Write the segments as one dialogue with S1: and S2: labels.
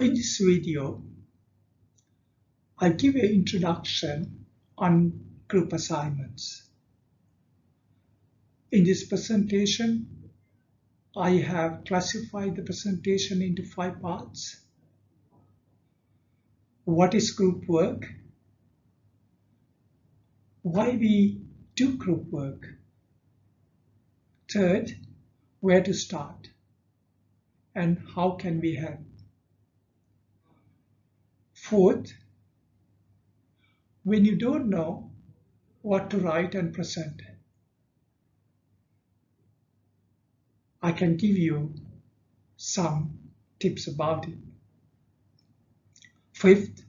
S1: In this video, I give an introduction on group assignments. In this presentation, I have classified the presentation into 5 parts. What is group work? Why we do group work? Third, where to start? And how can we help? Fourth, when you don't know what to write and present, I can give you some tips about it. Fifth,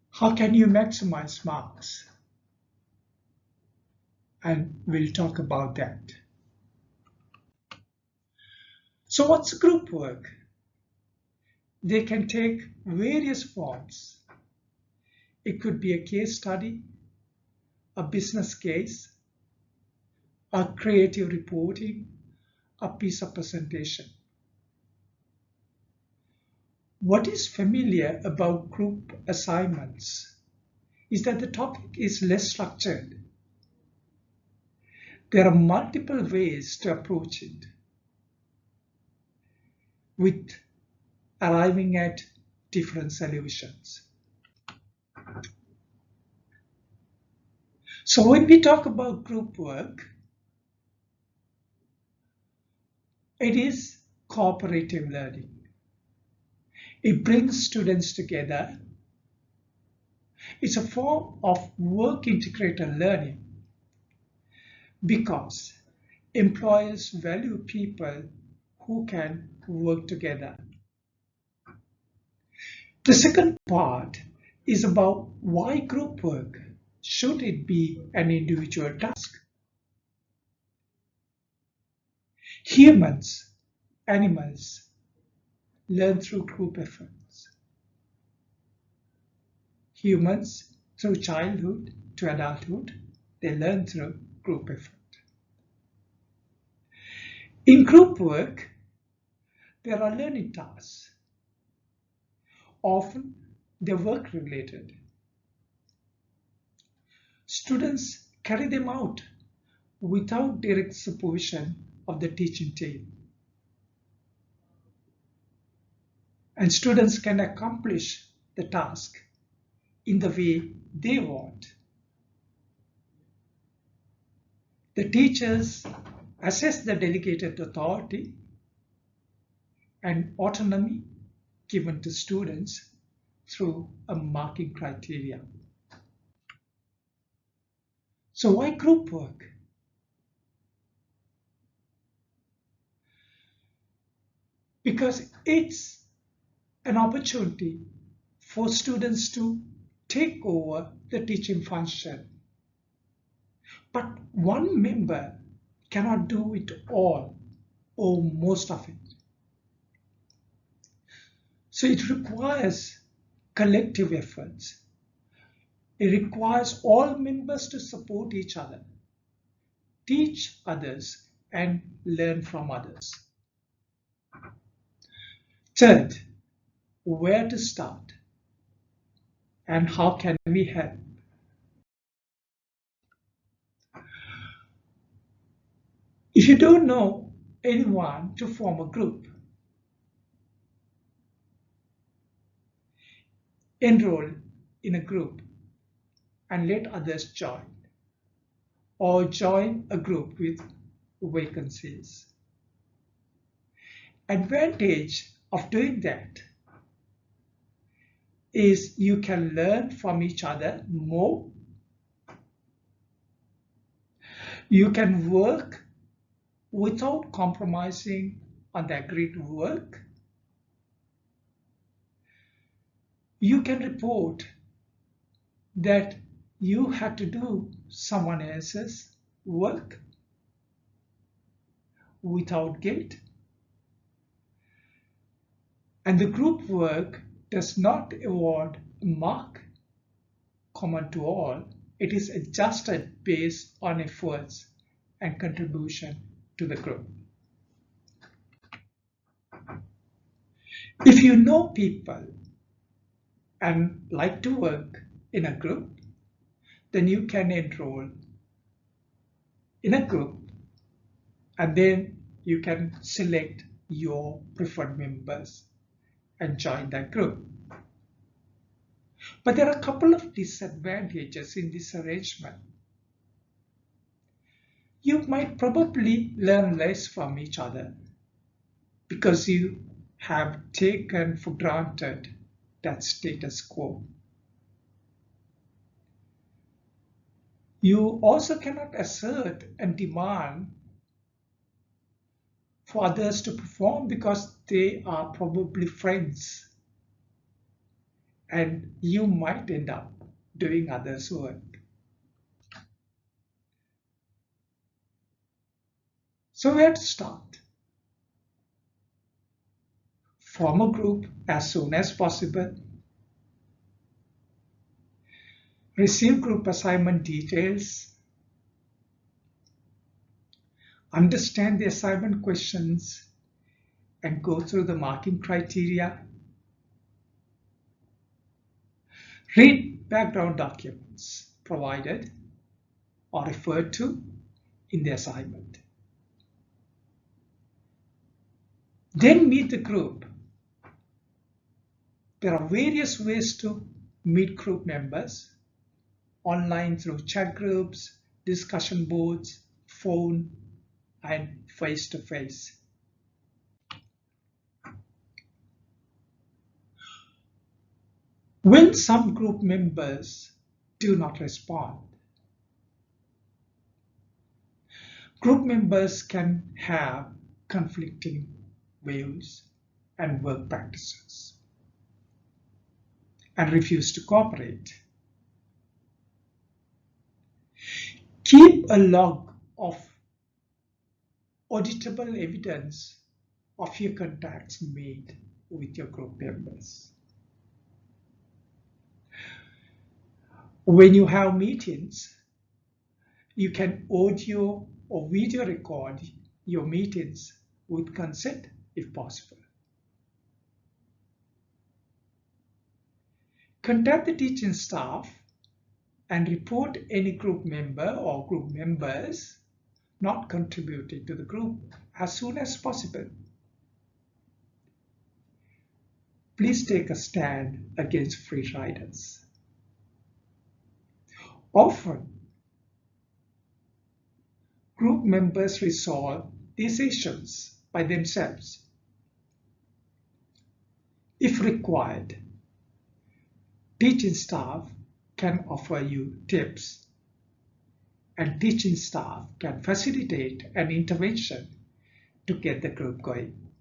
S1: how can you maximize marks? And we'll talk about that. So what's group work? They can take various forms. It could be a case study, a business case, a creative reporting, a piece of presentation. What is familiar about group assignments is that the topic is less structured. There are multiple ways to approach it, with arriving at different solutions. So when we talk about group work, it is cooperative learning. It brings students together. It's a form of work integrated learning because employers value people who can work together. The second part is about why group work. Should it be an individual task? Humans, animals, learn through group efforts. Humans, through childhood to adulthood, they learn through group effort. In group work, there are learning tasks. Often, they're work-related. Students carry them out without direct supervision of the teaching team. And students can accomplish the task in the way they want. The teachers assess the delegated authority and autonomy given to students through a marking criteria. So why group work? Because it's an opportunity for students to take over the teaching function. But one member cannot do it all or most of it. So it requires collective efforts. It requires all members to support each other, teach others, and learn from others. Third, where to start and how can we help? If you don't know anyone to form a group, enroll in a group and let others join, or join a group with vacancies. Advantage of doing that is you can learn from each other more. You can work without compromising on the agreed work. You can report that you had to do someone else's work without guilt. And the group work does not award a mark common to all. It is adjusted based on efforts and contribution to the group. If you know people and like to work in a group, then you can enroll in a group and then you can select your preferred members and join that group. But there are a couple of disadvantages in this arrangement. You might probably learn less from each other because you have taken for granted that status quo. You also cannot assert and demand for others to perform because they are probably friends and you might end up doing others' work. So where to start? Form a group as soon as possible. Receive group assignment details. Understand the assignment questions and go through the marking criteria. Read background documents provided or referred to in the assignment. Then meet the group. There are various ways to meet group members: online through chat groups, discussion boards, phone, and face-to-face. When some group members do not respond, group members can have conflicting views and work practices and refuse to cooperate. Keep a log of auditable evidence of your contacts made with your group members. When you have meetings, you can audio or video record your meetings with consent if possible. Contact the teaching staff and report any group member or group members not contributing to the group as soon as possible. Please take a stand against free riders. Often, group members resolve these issues by themselves. If required, teaching staff can offer you tips, and teaching staff can facilitate an intervention to get the group going.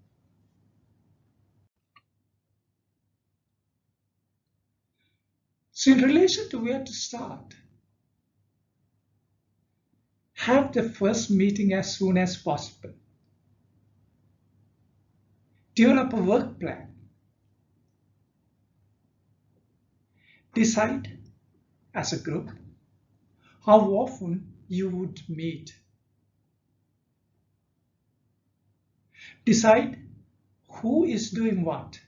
S1: So in relation to where to start, have the first meeting as soon as possible. Develop a work plan. Decide as a group how often you would meet. Decide who is doing what.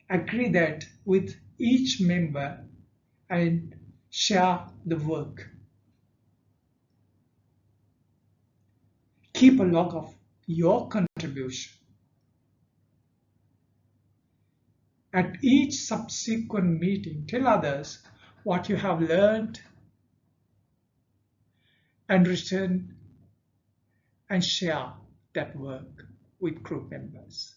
S1: Agree that with each member and share the work. Keep a log of your contribution. At each subsequent meeting, tell others what you have learned and return and share that work with group members.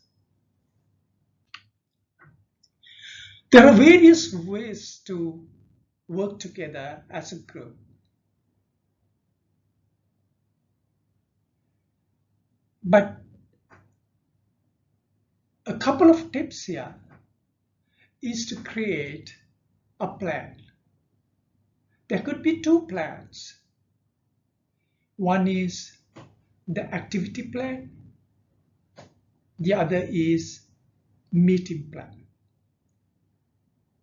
S1: There are various ways to work together as a group. But a couple of tips here is to create a plan. There could be two plans. One is the activity plan. The other is meeting plan.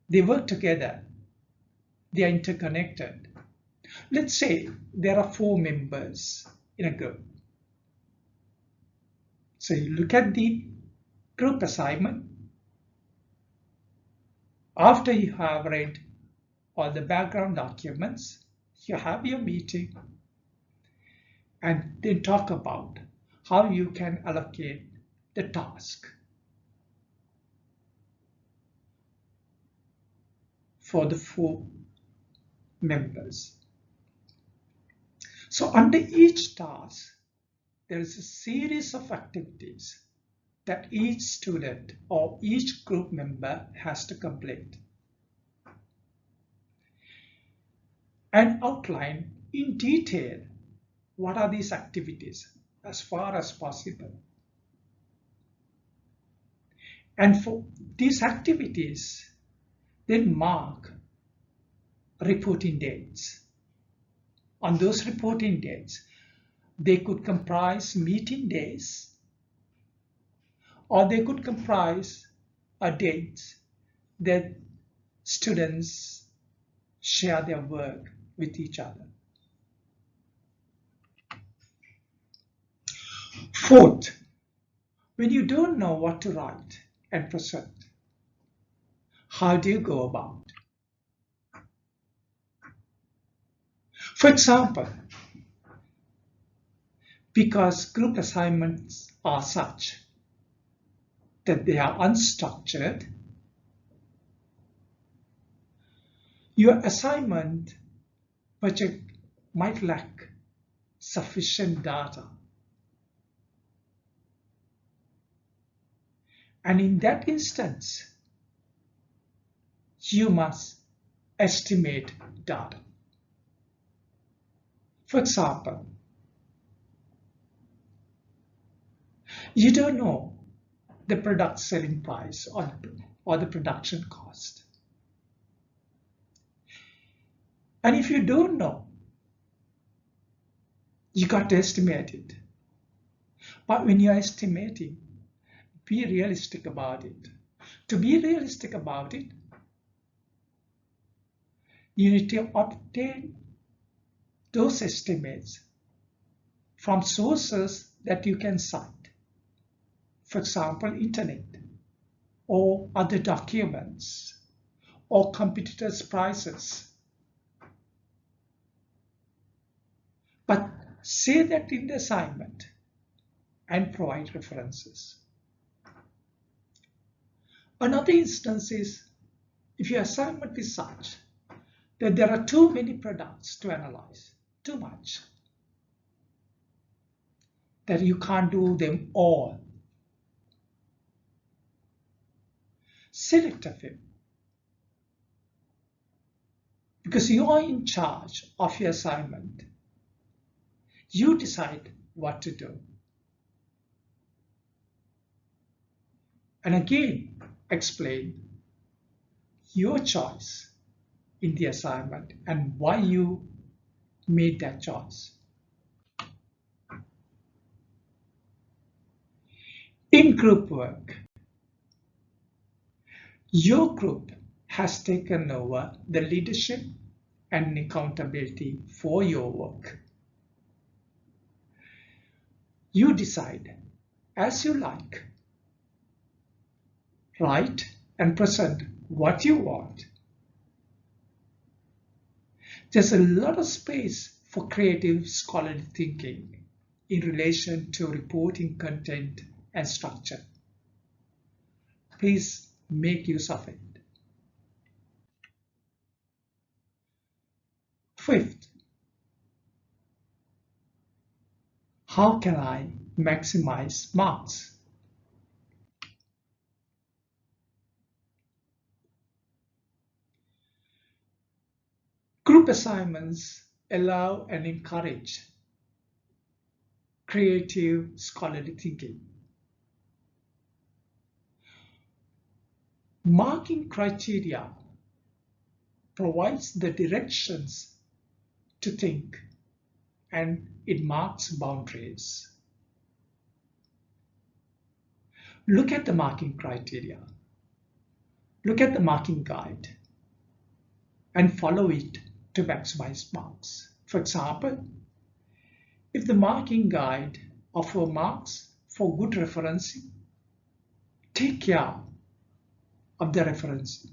S1: They work together. They are interconnected. Let's say there are 4 members in a group. So you look at the group assignment. After you have read all the background documents, you have your meeting and then talk about how you can allocate the task for the 4 members. So under each task, there is a series of activities that each student or each group member has to complete and outline in detail what are these activities as far as possible. And for these activities, then mark reporting dates. On those reporting dates, they could comprise meeting days, or they could comprise a date that students share their work with each other. Fourth, when you don't know what to write and present, how do you go about? For example, because group assignments are such that they are unstructured, your assignment project might lack sufficient data. And in that instance, you must estimate data. For example, you don't know the product selling price or the production cost. And if you don't know, you got to estimate it. But when you're estimating, be realistic about it. To be realistic about it, you need to obtain those estimates from sources that you can cite. For example, internet or other documents or competitors' prices. But say that in the assignment and provide references. Another instance is if your assignment is such that there are too many products to analyze, too much, that you can't do them all. Select a few, because you are in charge of your assignment. You decide what to do. And again, explain your choice in the assignment and why you made that choice. In group work, your group has taken over the leadership and accountability for your work. You decide as you like. Write and present what you want. There's a lot of space for creative scholarly thinking in relation to reporting content and structure. Please make use of it. Fifth, how can I maximize marks? Group assignments allow and encourage creative scholarly thinking. Marking criteria provides the directions to think, and it marks boundaries. Look at the marking criteria. Look at the marking guide and follow it to maximize marks. For example, if the marking guide offers marks for good referencing, take care of the reference.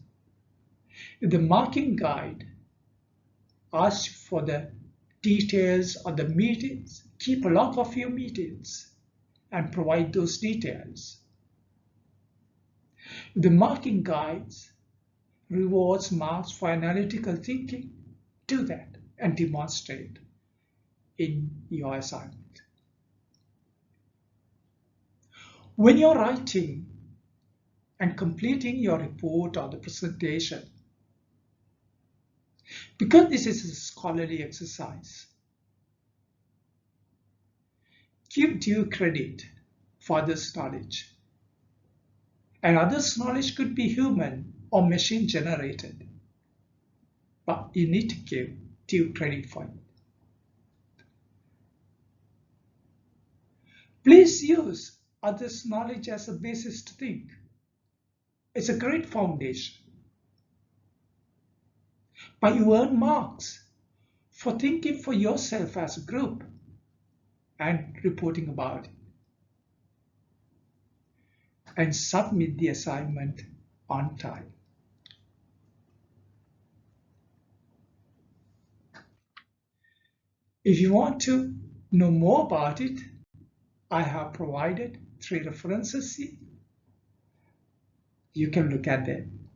S1: If the marking guide asks for the details of the meetings, keep a log of your meetings and provide those details. If the marking guides rewards marks for analytical thinking, do that and demonstrate in your assignment. When you're writing and completing your report or the presentation, because this is a scholarly exercise, give due credit for this knowledge. And others' knowledge could be human or machine generated, but you need to give due credit for it. Please use others' knowledge as a basis to think. It's a great foundation. But you earn marks for thinking for yourself as a group and reporting about it. And submit the assignment on time. If you want to know more about it, I have provided 3 references here. You can look at them.